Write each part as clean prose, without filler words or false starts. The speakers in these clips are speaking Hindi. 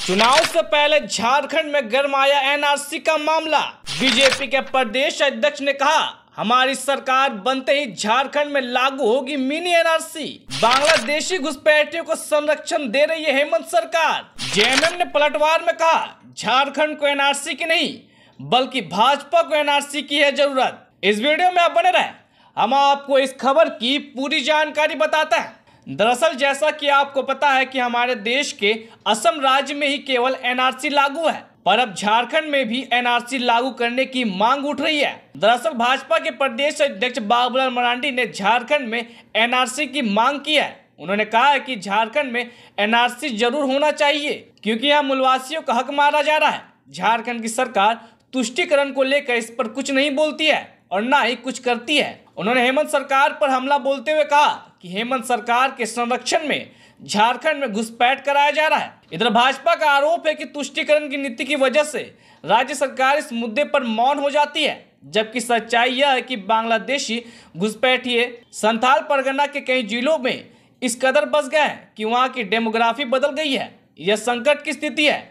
चुनाव से पहले झारखंड में गरमाया एनआरसी का मामला। बीजेपी के प्रदेश अध्यक्ष ने कहा, हमारी सरकार बनते ही झारखंड में लागू होगी मिनी एनआरसी। बांग्लादेशी घुसपैठियों को संरक्षण दे रही है हेमंत सरकार। जेएमएम ने पलटवार में कहा, झारखंड को एनआरसी की नहीं बल्कि भाजपा को एनआरसी की है जरूरत। इस वीडियो में आप बने रहे, हम आपको इस खबर की पूरी जानकारी बताते हैं। दरअसल जैसा कि आपको पता है कि हमारे देश के असम राज्य में ही केवल एनआरसी लागू है, पर अब झारखंड में भी एनआरसी लागू करने की मांग उठ रही है। दरअसल भाजपा के प्रदेश अध्यक्ष बाबूलाल मरांडी ने झारखंड में एनआरसी की मांग की है। उन्होंने कहा है कि झारखंड में एनआरसी जरूर होना चाहिए क्योंकि यहाँ मूलवासियों का हक मारा जा रहा है। झारखंड की सरकार तुष्टीकरण को लेकर इस पर कुछ नहीं बोलती है और ना ही कुछ करती है। उन्होंने हेमंत सरकार पर हमला बोलते हुए कहा कि हेमंत सरकार के संरक्षण में झारखंड में घुसपैठ कराया जा रहा है। इधर भाजपा का आरोप है कि तुष्टीकरण की नीति की वजह से राज्य सरकार इस मुद्दे पर मौन हो जाती है, जबकि सच्चाई यह है कि बांग्लादेशी घुसपैठिए संथाल परगना के कई जिलों में इस कदर बस गए हैं कि वहाँ की डेमोग्राफी बदल गई है। यह संकट की स्थिति है।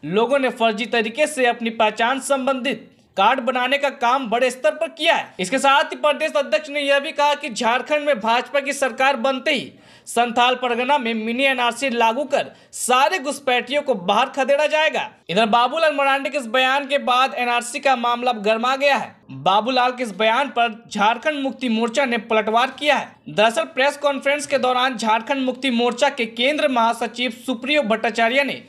लोगों ने फर्जी तरीके से अपनी पहचान संबंधित कार्ड बनाने का काम बड़े स्तर पर किया है। इसके साथ ही प्रदेश अध्यक्ष ने यह भी कहा कि झारखंड में भाजपा की सरकार बनते ही संथाल परगना में मिनी एनआरसी लागू कर सारे घुसपैठियों को बाहर खदेड़ा जाएगा। इधर बाबूलाल मरांडी के इस बयान के बाद एनआरसी का मामला गर्मा गया है। बाबूलाल के इस बयान पर झारखंड मुक्ति मोर्चा ने पलटवार किया है। दरअसल प्रेस कॉन्फ्रेंस के दौरान झारखंड मुक्ति मोर्चा के केंद्रीय महासचिव सुप्रियो भट्टाचार्य ने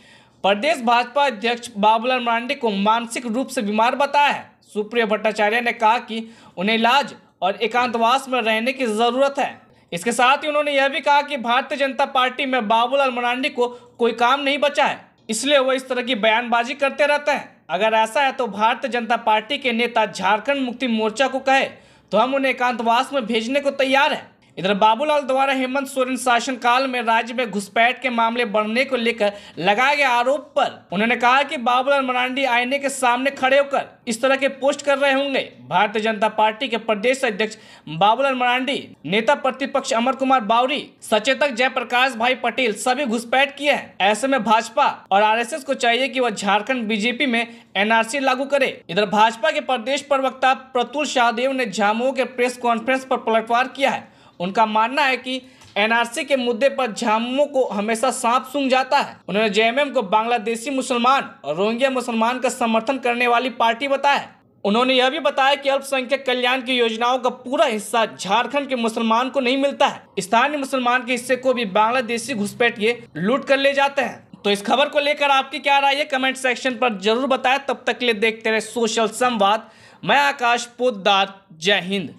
प्रदेश भाजपा अध्यक्ष बाबूलाल मरांडी को मानसिक रूप से बीमार बताया है। सुप्रियो भट्टाचार्य ने कहा कि उन्हें इलाज और एकांतवास में रहने की जरूरत है। इसके साथ ही उन्होंने यह भी कहा कि भारतीय जनता पार्टी में बाबूलाल मरांडी को कोई काम नहीं बचा है, इसलिए वो इस तरह की बयानबाजी करते रहते हैं। अगर ऐसा है तो भारतीय जनता पार्टी के नेता झारखंड मुक्ति मोर्चा को कहे तो हम उन्हें एकांतवास में भेजने को तैयार है। इधर बाबूलाल द्वारा हेमंत सोरेन शासनकाल में राज्य में घुसपैठ के मामले बढ़ने को लेकर लगाए गए आरोप पर उन्होंने कहा कि बाबूलाल मरांडी आईने के सामने खड़े होकर इस तरह के पोस्ट कर रहे होंगे। भारतीय जनता पार्टी के प्रदेश अध्यक्ष बाबूलाल मरांडी, नेता प्रतिपक्ष अमर कुमार बावरी, सचेतक जयप्रकाश भाई पटेल सभी घुसपैठ किए हैं। ऐसे में भाजपा और आरएसएस को चाहिए कि वह झारखंड बीजेपी में एनआरसी लागू करे। इधर भाजपा के प्रदेश प्रवक्ता प्रतुल शाहदेव ने झामुमो के प्रेस कॉन्फ्रेंस पर पलटवार किया है। उनका मानना है कि एनआरसी के मुद्दे पर झामुमो को हमेशा सांप सूंघ जाता है। उन्होंने जेएमएम को बांग्लादेशी मुसलमान और रोहिंग्या मुसलमान का समर्थन करने वाली पार्टी बताया। उन्होंने यह भी बताया कि अल्पसंख्यक कल्याण की योजनाओं का पूरा हिस्सा झारखंड के मुसलमान को नहीं मिलता है। स्थानीय मुसलमान के हिस्से को भी बांग्लादेशी घुसपैठिए लूट कर ले जाते हैं। तो इस खबर को लेकर आपकी क्या राय है, कमेंट सेक्शन पर जरूर बताएं। तब तक के लिए देखते रहे सोशल संवाद। मैं आकाश पोद्दार, जय हिंद।